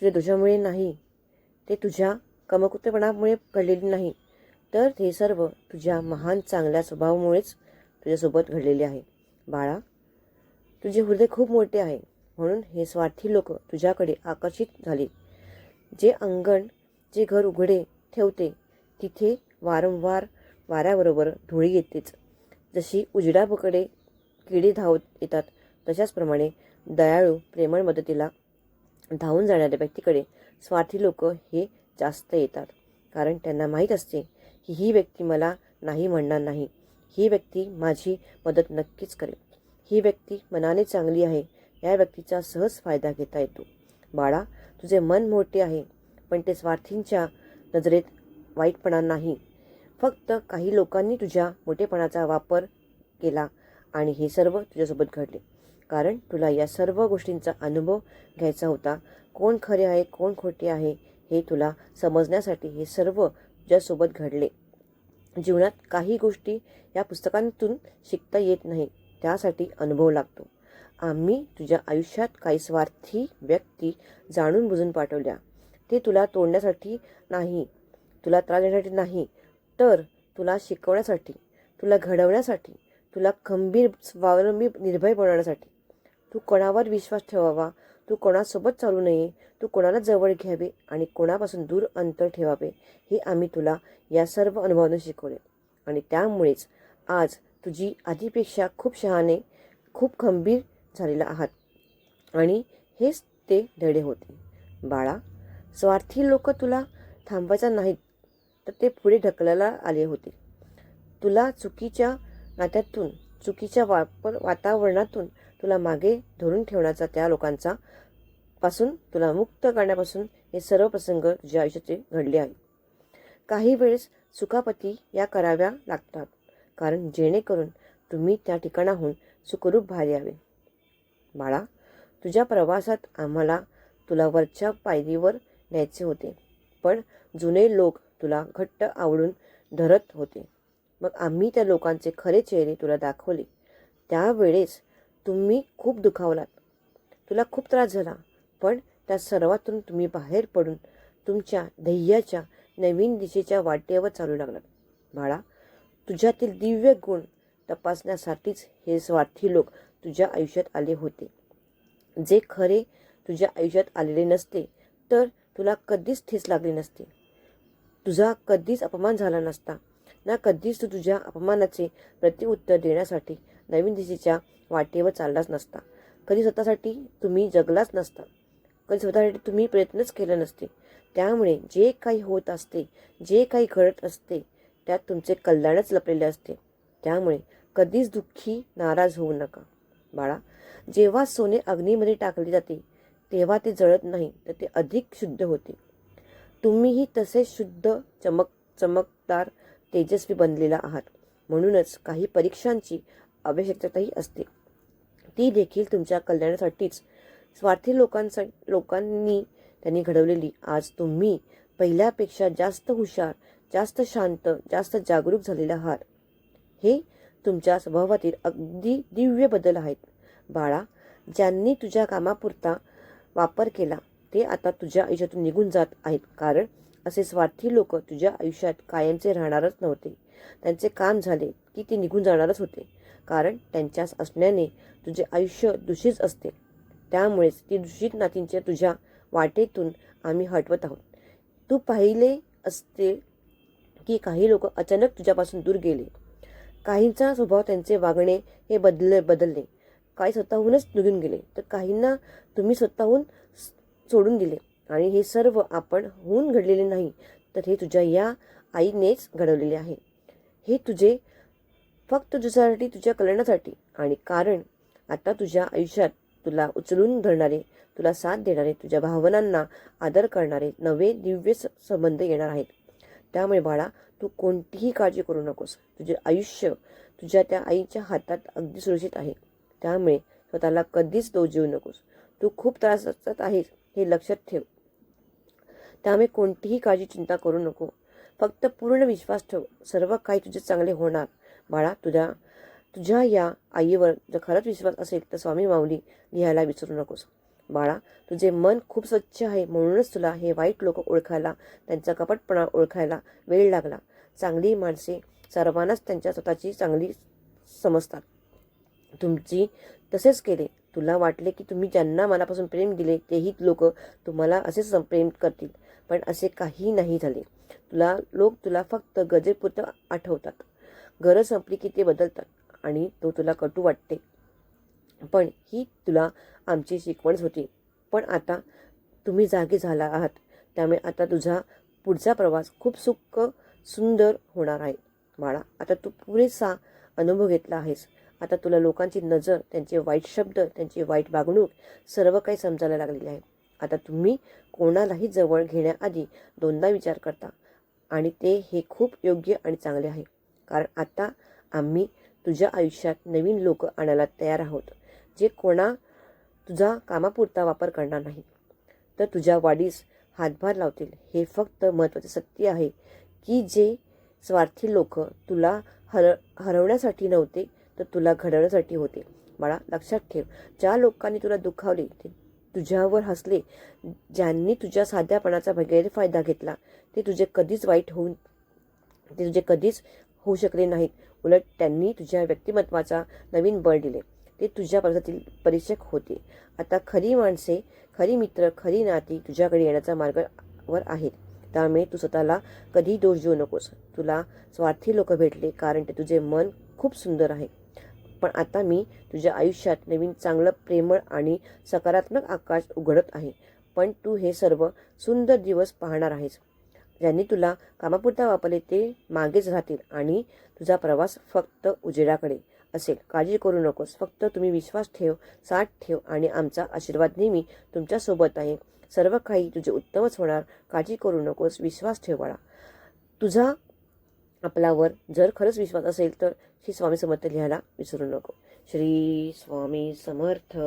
तुझ्या दोषामुळे नाही, ते तुझ्या कमकुवतेपणामुळे घडलेले नाही, तर हे सर्व तुझ्या महान चांगल्या स्वभावामुळेच तुझ्यासोबत घडलेले आहे. बाळा, तुझे हृदय खूप मोठे आहे, म्हणून हे स्वार्थी लोक तुझ्याकडे आकर्षित झाले. जे अंगण, जे घर उघडे ठेवते, तिथे वारंवार वाऱ्याबरोबर धुळी येतेच. जशी उजेडाकडे किडे धावत येतात, तशाचप्रमाणे दयाळू प्रेमळ मदतीला धावून जाणाऱ्या व्यक्तीकडे स्वार्थी लोक हे जास्त येतात. कारण त्यांना माहीत असते की ही व्यक्ती मला नाही म्हणणार नाही, ही व्यक्ती माझी मदत नक्कीच करेल, ही व्यक्ती मनाने चांगली आहे, या व्यक्तीचा सहज फायदा घेता येतो. बाळा, तुझे मन मोठे आहे, पण ते स्वार्थींच्या नजरेत वाईटपणा नाही. फक्त काही लोकांनी तुझ्या मोठेपणाचा वापर केला आणि हे सर्व तुझ्यासोबत घडले. कारण तुला या सर्व गोष्टींचा अनुभव घ्यायचा होता. कोण खरे आहे, कोण खोटे आहे, हे तुला समजण्यासाठी हे सर्व तुझ्यासोबत घडले. जीवनात काही गोष्टी या पुस्तकांतून शिकता येत नाही, त्यासाठी अनुभव लागतो. आम्ही तुझ्या आयुष्यात काही स्वार्थी व्यक्ती जाणून बुजून पाठवल्या. ते तुला तोडण्यासाठी नाही, तुला त्रास देण्यासाठी नाही, तर तुला शिकवण्यासाठी, तुला घडवण्यासाठी, तुला खंबीर, स्वावलंबी, निर्भय बनवण्यासाठी. तू कोणावर विश्वास ठेवावा, तू कोणासोबत चालू नये, तू कोणाला जवळ घ्यावे आणि कोणापासून दूर अंतर ठेवावे, हे आम्ही तुला या सर्व अनुभवातून शिकवले. आणि त्यामुळेच आज तुझी आधीपेक्षा खूप शहाणे, खूप खंबीर झालेला आहात. आणि हेच ते धडे होते. बाळा, स्वार्थी लोक तुला थांबवायचा नाहीत, तर ते पुढे ढकलायला आले होते. तुला चुकीच्या नात्यातून, चुकीच्या वातावरणातून तुला मागे धरून ठेवण्याचा, त्या लोकांचा पासून तुला मुक्त करण्यापासून हे सर्व प्रसंग तुझ्या आयुष्याचे घडले आहे. काही वेळेस चुकापती या कराव्या लागतात, कारण जेणेकरून तुम्ही त्या ठिकाणाहून सुखरूप बाहेर यावे. बाळा, तुझ्या प्रवासात आम्हाला तुला वरच्या पायरीवर न्यायचे होते, पण जुने लोक तुला घट्ट आवडून धरत होते. मग आम्ही त्या लोकांचे खरे चेहरे तुला दाखवले. त्यावेळेस तुम्ही खूप दुखावलात, तुला खूप त्रास झाला, पण त्या सर्वातून तुम्ही बाहेर पडून तुमच्या ध्येयाच्या नवीन दिशेच्या वाटेवर चालू लागलात. बाळा, तुझ्यातील दिव्य गुण तपासण्यासाठीच हे स्वार्थी लोक तुझ्या आयुष्यात आले होते. जे खरे तुझ्या आयुष्यात आलेले नसते, तर तुला कधीच ठेच लागली नसते, तुझा कधीच अपमान झाला नसता, ना कधीच तू तुझ्या अपमानाचे प्रत्युत्तर देण्यासाठी नवीन दिशेच्या वाटेवर चाललाच नसता, कधी स्वतःसाठी तुम्ही जगलाच नसता, कधी स्वतःसाठी तुम्ही प्रयत्नच केले नसते. त्यामुळे जे काही होत असते, जे काही घडत असते, त्यात तुमचे कल्याणच लपलेले असते. त्यामुळे कधीच दुःखी, नाराज होऊ नका. बाळा, जेव्हा सोने अग्नीमध्ये टाकले जाते, तेव्हा ते जळत नाही, तर ते अधिक शुद्ध होते. तुम्हीही तसे शुद्ध, चमकदार, तेजस्वी बनलेला आहात. म्हणूनच काही परीक्षांची आवश्यकताही असते, ती देखील तुमच्या कल्याणासाठीच. स्वार्थी लोकांनी त्यांनी घडवलेली आज तुम्ही पहिल्यापेक्षा जास्त हुशार, जास्त शांत, जास्त जागरूक झालेले आहात. हे तुमच्या स्वभावातील अगदी दिव्य बदल आहेत. बाळा, ज्यांनी तुझ्या कामापुरता वापर केला, ते आता तुझ्या आयुष्यातून निघून जात आहेत. कारण असे स्वार्थी लोक तुझ्या आयुष्यात कायमचे राहणारच नव्हते. त्यांचे काम झाले की ते निघून जाणारच होते. कारण त्यांच्या असण्याने तुझे आयुष्य दूषित असते. त्यामुळेच ती दूषित नातींच्या तुझ्या वाटेतून आम्ही हटवत आहोत. तू पाहिले असते की काही लोक अचानक तुझ्यापासून दूर गेले. काहींचा स्वभाव, त्यांचे वागणे हे बदलले. काही स्वतःहूनच निघून गेले, तर काहींना तुम्ही स्वतःहून सोडून दिले. आणि हे सर्व आपण होऊन घडलेले नाही, तर हे तुझ्या या आईनेच घडवलेले आहे. हे तुझे फक्त तुझ्यासाठी, तुझ्या कल्याणासाठी. आणि कारण आता तुझ्या आयुष्यात तुला उचलून धरणारे, तुला साथ देणारे, तुझ्या भावनांना आदर करणारे नवे दिव्य संबंध येणार आहेत. त्यामुळे बाळा, तू कोणतीही काळजी करू नकोस. तुझे आयुष्य तुझ्या त्या आईच्या हातात अगदी सुरक्षित आहे. त्यामुळे स्वतःला कधीच दोष देऊ नकोस. तू खूप त्रासात आहेस, हे लक्षात ठेव. त्यामुळे कोणतीही काळजी, चिंता करू नको. फक्त पूर्ण विश्वास ठेव, सर्व काही तुझे चांगले होणार. बाळा, तुझ्या या आईवर जर खरंच विश्वास असेल तर स्वामी माऊली लिहायला विसरू नकोस. बाळा, तुझे मन खूप स्वच्छ आहे, म्हणूनच तुला हे वाईट लोक ओळखायला, त्यांचा कपटपणा ओळखायला वेळ लागला. चांगली माणसे सर्वांनाच त्यांच्या स्वतःची चांगली समजतात. तुमची तसेच केले. तुला वाटले की तुम्ही ज्यांना मनापासून प्रेम दिले तेही लोक तुम्हाला असेच प्रेम करतील, पण असे काही नाही झाले. तुला फक्त गरजेपुरतं आठवतात. गरज संपली की ते बदलतात आणि तुला कटू वाटते. पण ही तुला आमची शिकवणच होती. पण आता तुम्ही जागे झाला आहात, त्यामुळे आता तुझा पुढचा प्रवास खूप सुंदर होणार आहे. बाळा, आता तू पुरेसा अनुभव घेतला आहेस. आता तुला लोकांची नजर, त्यांचे वाईट शब्द, त्यांची वाईट वागणूक सर्व काही समजायला लागलेले आहे. आता तुम्ही कोणालाही जवळ घेण्याआधी दोनदा विचार करता आणि ते हे खूप योग्य आणि चांगले आहे. कारण आता आम्ही तुझ्या आयुष्यात नवीन लोक आणायला तयार आहोत, जे तुझा कामापुरता वापर करणार नाही, तर तुझ्या वाढीस हातभार लावतील. हे फक्त महत्त्वाचे सत्य आहे की जे स्वार्थी लोक तुला हरवण्यासाठी नव्हते, तर तुला घडवण्यासाठी होते. बाळा, लक्षात ठेव, ज्या लोकांनी तुला दुखावले, ते तुझ्यावर हसले, ज्यांनी तुझ्या साध्यापणाचा गैरफायदा घेतला, ते तुझे कधीच होऊ शकले नाहीत. उलट त्यांनी तुझ्या व्यक्तिमत्वाचा नवीन बळ दिले. ते तुझ्या प्रगतीतील परीक्षक होते. आता खरी माणसे, खरी मित्र, खरी नाती तुझ्याकडे येण्याचा मार्गावर आहेत. त्यामुळे तू स्वतःला कधी दोष देऊ नकोस. तुला स्वार्थी लोक भेटले कारण ते तुझे मन खूप सुंदर आहे. पण आता मी तुझ्या आयुष्यात नवीन चांगलं, प्रेमळ आणि सकारात्मक आकाश उघडत आहे. पण तू हे सर्व सुंदर दिवस पाहणार आहेस. ज्यांनी तुला कामापुरता वापरले ते मागेच राहतील आणि तुझा प्रवास फक्त उजेडाकडे असेल. काळजी करू नकोस. फक्त तुम्ही विश्वास ठेव, साथ ठेव आणि आमचा आशीर्वाद नेहमी तुमच्यासोबत आहे. सर्व काही तुझे उत्तमच होणार. काळजी करू नकोस. विश्वास ठेव बाळा. तुझा आपल्यावर जर खरंच विश्वास असेल तर श्री स्वामी समर्थ लिहायला विसरू नको. श्री स्वामी समर्थ.